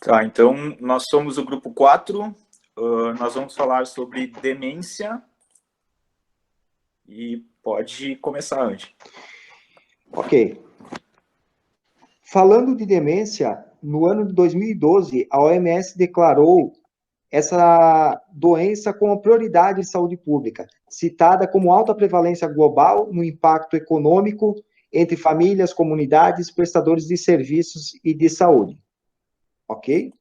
Tá, então nós somos o grupo 4, nós vamos falar sobre demência e pode começar, Andy. Ok. Falando de demência, no ano de 2012, a OMS declarou essa doença como prioridade de saúde pública, citada como alta prevalência global no impacto econômico entre famílias, comunidades, prestadores de serviços e de saúde. Ok?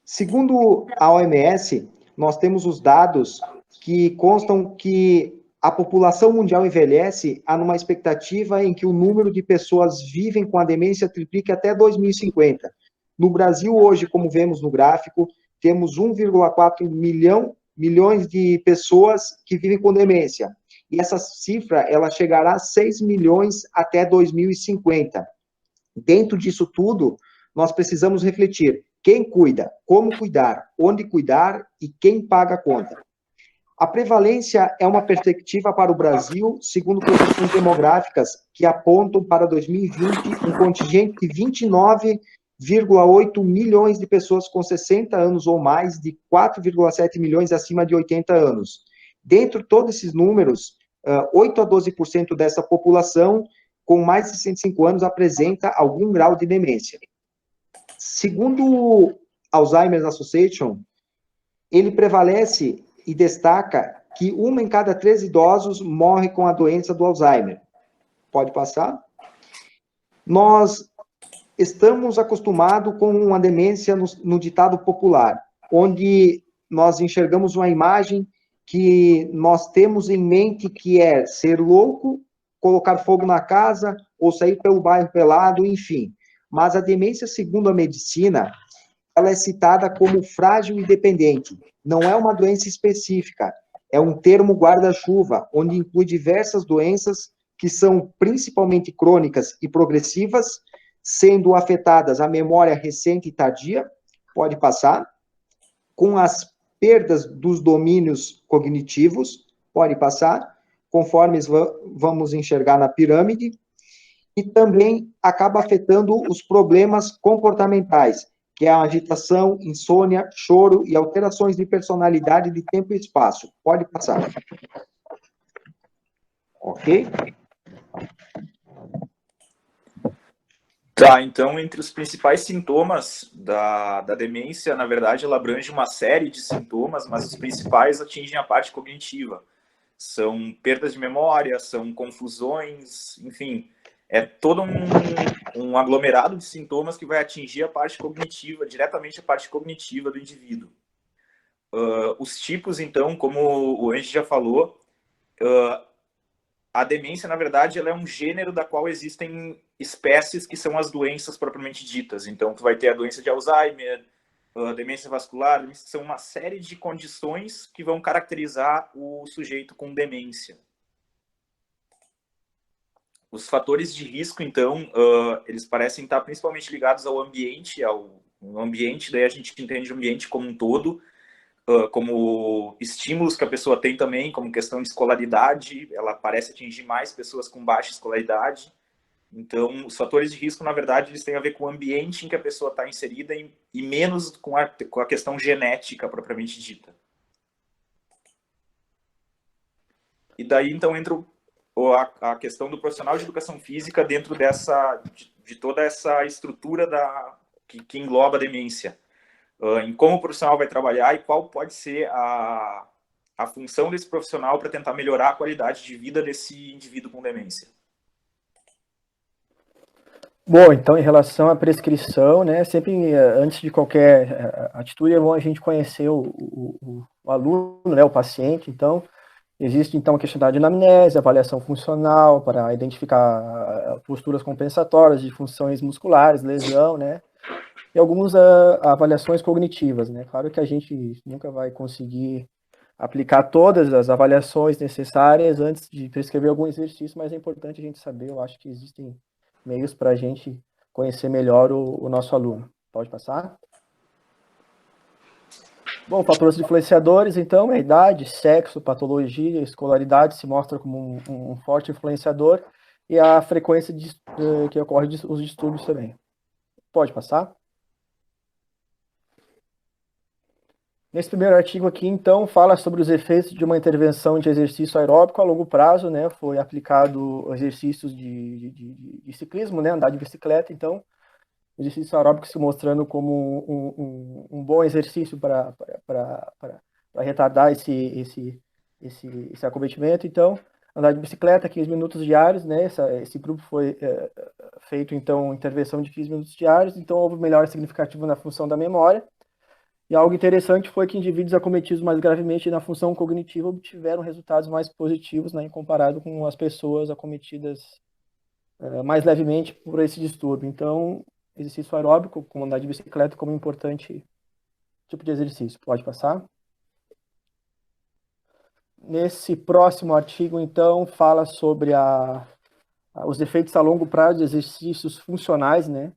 Segundo a OMS, nós temos os dados que constam que a população mundial envelhece há uma expectativa em que o número de pessoas vivem com a demência triplique até 2050. No Brasil, hoje, como vemos no gráfico, temos 1,4 milhões de pessoas que vivem com demência. E essa cifra, ela chegará a 6 milhões até 2050. Dentro disso tudo, nós precisamos refletir quem cuida, como cuidar, onde cuidar e quem paga a conta. A prevalência é uma perspectiva para o Brasil, segundo projeções demográficas que apontam para 2020 um contingente de 29,8 milhões de pessoas com 60 anos ou mais, de 4,7 milhões acima de 80 anos. Dentro de todos esses números, 8 a 12% dessa população com mais de 65 anos apresenta algum grau de demência. Segundo o Alzheimer's Association, ele prevalece e destaca que 1 em cada 3 idosos morre com a doença do Alzheimer. Pode passar? Nós estamos acostumados com uma demência no ditado popular, onde nós enxergamos uma imagem que nós temos em mente que é ser louco, colocar fogo na casa ou sair pelo bairro pelado, enfim. Mas a demência, segundo a medicina, ela é citada como frágil e dependente. Não é uma doença específica, é um termo guarda-chuva, onde inclui diversas doenças que são principalmente crônicas e progressivas, sendo afetadas a memória recente e tardia, pode passar, com as perdas dos domínios cognitivos, pode passar, conforme vamos enxergar na pirâmide, e também acaba afetando os problemas comportamentais, que é a agitação, insônia, choro e alterações de personalidade de tempo e espaço. Pode passar. Ok? Tá, então, entre os principais sintomas da demência, na verdade, ela abrange uma série de sintomas, mas os principais atingem a parte cognitiva. São perdas de memória, são confusões, enfim, é todo um aglomerado de sintomas que vai atingir a parte cognitiva, diretamente a parte cognitiva do indivíduo. Os tipos, então, como o Andy já falou, a demência, na verdade, ela é um gênero da qual existem espécies que são as doenças propriamente ditas. Então, tu vai ter a doença de Alzheimer, a demência vascular, são uma série de condições que vão caracterizar o sujeito com demência. Os fatores de risco, então, eles parecem estar principalmente ligados ao ambiente, daí a gente entende o ambiente como um todo, como estímulos que a pessoa tem também, como questão de escolaridade, ela parece atingir mais pessoas com baixa escolaridade. Então, os fatores de risco, na verdade, eles têm a ver com o ambiente em que a pessoa está inserida e menos com a questão genética propriamente dita. E daí, então, entra a questão do profissional de educação física dentro de toda essa estrutura que engloba a demência. Em como o profissional vai trabalhar e qual pode ser a função desse profissional para tentar melhorar a qualidade de vida desse indivíduo com demência. Bom, então, em relação à prescrição, né, sempre antes de qualquer atitude é bom a gente conhecer o aluno, né, o paciente. Então, existe, então, a questão da anamnese, avaliação funcional para identificar posturas compensatórias de funções musculares, lesão, né, e algumas avaliações cognitivas, né. Claro que a gente nunca vai conseguir aplicar todas as avaliações necessárias antes de prescrever algum exercício, mas é importante a gente saber, eu acho que existem meios para a gente conhecer melhor o nosso aluno. Pode passar? Bom, fatores influenciadores, então, a idade, sexo, patologia, escolaridade se mostra como um forte influenciador e a frequência que ocorre os distúrbios também. Pode passar? Nesse primeiro artigo aqui, então, fala sobre os efeitos de uma intervenção de exercício aeróbico a longo prazo, né? Foi aplicado exercícios de ciclismo, né? Andar de bicicleta, então, exercício aeróbico se mostrando como um bom exercício para retardar esse acometimento. Então, andar de bicicleta, 15 minutos diários, né? Esse grupo foi feito, então, intervenção de 15 minutos diários, então houve melhora significativa na função da memória. E algo interessante foi que indivíduos acometidos mais gravemente na função cognitiva obtiveram resultados mais positivos, né, em comparado com as pessoas acometidas mais levemente por esse distúrbio. Então, exercício aeróbico, como andar de bicicleta, como importante tipo de exercício. Pode passar. Nesse próximo artigo, então, fala sobre os efeitos a longo prazo de exercícios funcionais, né?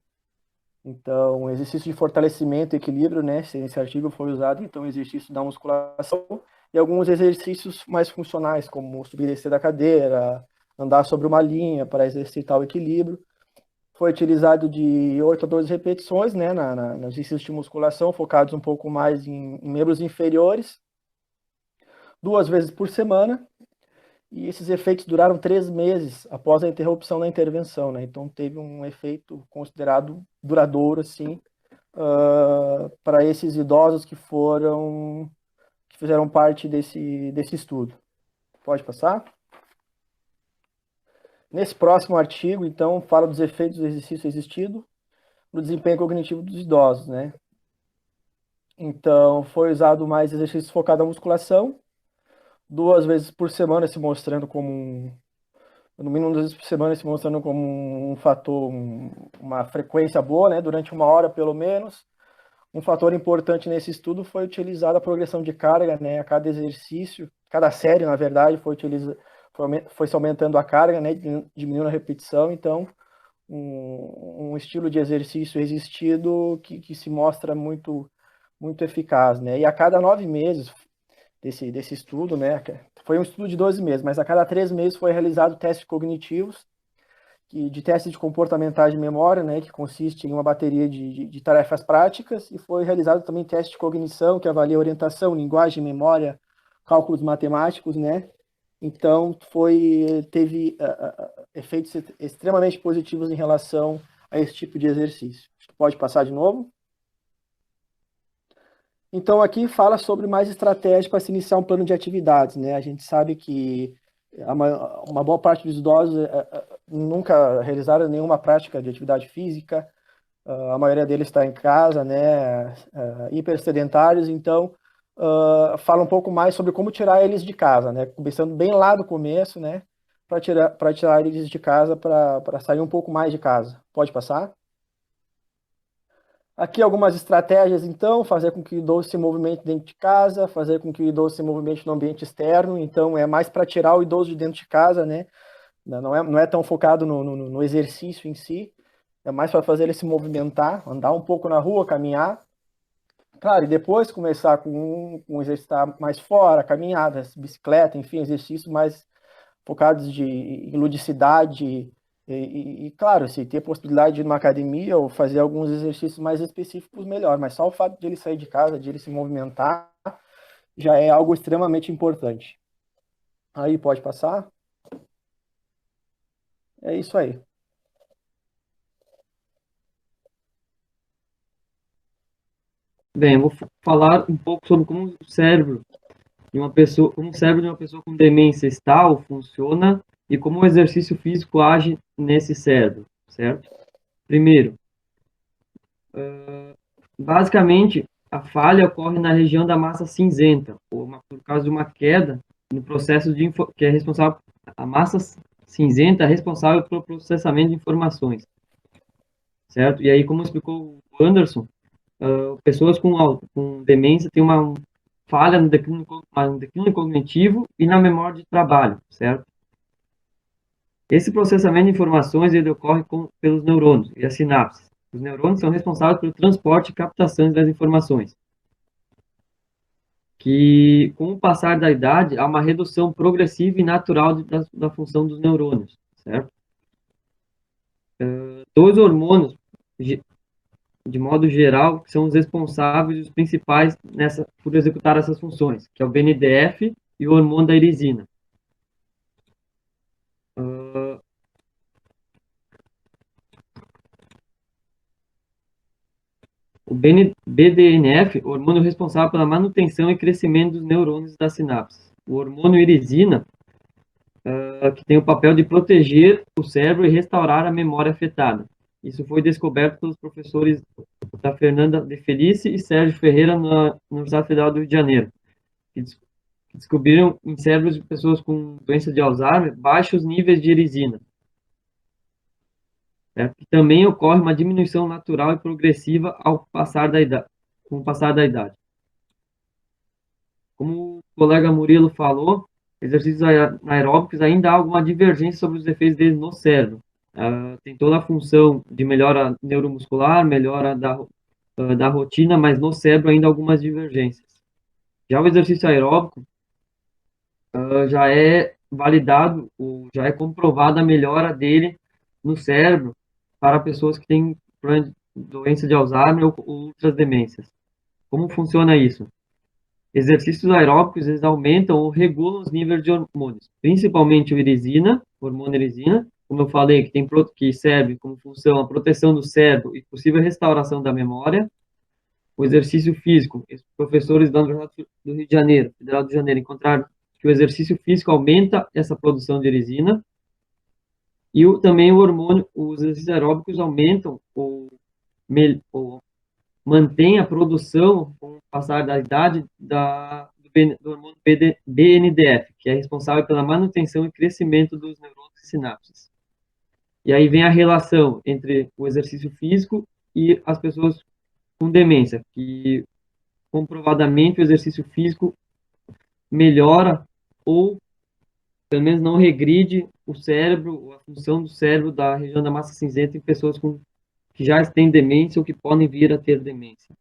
Então, exercício de fortalecimento e equilíbrio, né? Esse artigo foi usado, então, exercício da musculação e alguns exercícios mais funcionais, como subir e descer da cadeira, andar sobre uma linha para exercitar o equilíbrio. Foi utilizado de 8 a 12 repetições, né? Nos exercícios de musculação, focados um pouco mais em membros inferiores, 2 vezes por semana. E esses efeitos duraram 3 meses após a interrupção da intervenção, né? Então teve um efeito considerado duradouro, assim, para esses idosos que fizeram parte desse estudo. Pode passar? Nesse próximo artigo, então, fala dos efeitos do exercício existido no desempenho cognitivo dos idosos, né? Então, foi usado mais exercícios focados na musculação, 2 vezes por semana, se mostrando como no mínimo 2 vezes por semana, se mostrando como um fator, uma frequência boa, né, durante 1 hora pelo menos. Um fator importante nesse estudo foi utilizar a progressão de carga, né, a cada exercício, cada série, na verdade, foi se aumentando a carga, né, diminuindo a repetição. Então, um estilo de exercício resistido que se mostra muito eficaz, né. E a cada 9 meses desse estudo, né? Foi um estudo de 12 meses, mas a cada 3 meses foi realizado testes cognitivos, de testes de comportamentais de memória, né? Que consiste em uma bateria de tarefas práticas, e foi realizado também teste de cognição, que avalia orientação, linguagem, memória, cálculos matemáticos, né? Então, teve efeitos extremamente positivos em relação a esse tipo de exercício. Pode passar de novo? Então, aqui fala sobre mais estratégias para se iniciar um plano de atividades, né? A gente sabe que uma boa parte dos idosos nunca realizaram nenhuma prática de atividade física, a maioria deles está em casa, né? Hipersedentários, então fala um pouco mais sobre como tirar eles de casa, né? Começando bem lá do começo, né? Para tirar eles de casa, para sair um pouco mais de casa. Pode passar? Aqui algumas estratégias, então, fazer com que o idoso se movimente dentro de casa, fazer com que o idoso se movimente no ambiente externo, então é mais para tirar o idoso de dentro de casa, né? Não é tão focado no exercício em si, é mais para fazer ele se movimentar, andar um pouco na rua, caminhar. Claro, e depois começar com exercitar mais fora, caminhadas, bicicleta, enfim, exercícios mais focados em ludicidade. Claro, se ter possibilidade de ir numa academia ou fazer alguns exercícios mais específicos, melhor. Mas só o fato de ele sair de casa, de ele se movimentar, já é algo extremamente importante. Aí, pode passar? É isso aí. Bem, eu vou falar um pouco sobre como o cérebro de uma pessoa com demência está ou funciona e como o exercício físico age nesse cérebro, certo? Primeiro, basicamente, a falha ocorre na região da massa cinzenta, por causa de uma queda no processo que é responsável, a massa cinzenta é responsável pelo processamento de informações, certo? E aí, como explicou o Anderson, pessoas com demência têm uma falha no declínio cognitivo e na memória de trabalho, certo? Esse processamento de informações ele ocorre pelos neurônios e as sinapses. Os neurônios são responsáveis pelo transporte e captação das informações. Que, com o passar da idade, há uma redução progressiva e natural da função dos neurônios, certo? Dois hormônios de modo geral, que são os responsáveis e os principais por executar essas funções, que é o BNDF e o hormônio da irisina. O BDNF, hormônio responsável pela manutenção e crescimento dos neurônios das sinapses. O hormônio irisina, que tem o papel de proteger o cérebro e restaurar a memória afetada. Isso foi descoberto pelos professores da Fernanda de Felice e Sérgio Ferreira na Universidade Federal do Rio de Janeiro, que descobriram em cérebros de pessoas com doença de Alzheimer baixos níveis de irisina. E também ocorre uma diminuição natural e progressiva com o passar da idade. Como o colega Murilo falou, exercícios aeróbicos ainda há alguma divergência sobre os efeitos deles no cérebro. Tem toda a função de melhora neuromuscular, melhora da rotina, mas no cérebro ainda há algumas divergências. Já o exercício aeróbico já é validado, já é comprovada a melhora dele no cérebro para pessoas que têm doença de Alzheimer ou outras demências. Como funciona isso? Exercícios aeróbicos, eles aumentam ou regulam os níveis de hormônios, principalmente o hormônio irisina, como eu falei, que serve como função a proteção do cérebro e possível restauração da memória. O exercício físico, os professores da Universidade do Rio de Janeiro, Federal do Rio de Janeiro, encontraram que o exercício físico aumenta essa produção de irisina. E também os exercícios aeróbicos aumentam ou mantêm a produção, com o passar da idade, do hormônio BNDF, que é responsável pela manutenção e crescimento dos neurônios e sinapses. E aí vem a relação entre o exercício físico e as pessoas com demência, que comprovadamente o exercício físico melhora ou pelo menos não regride o cérebro, a função do cérebro da região da massa cinzenta em pessoas que já têm demência ou que podem vir a ter demência.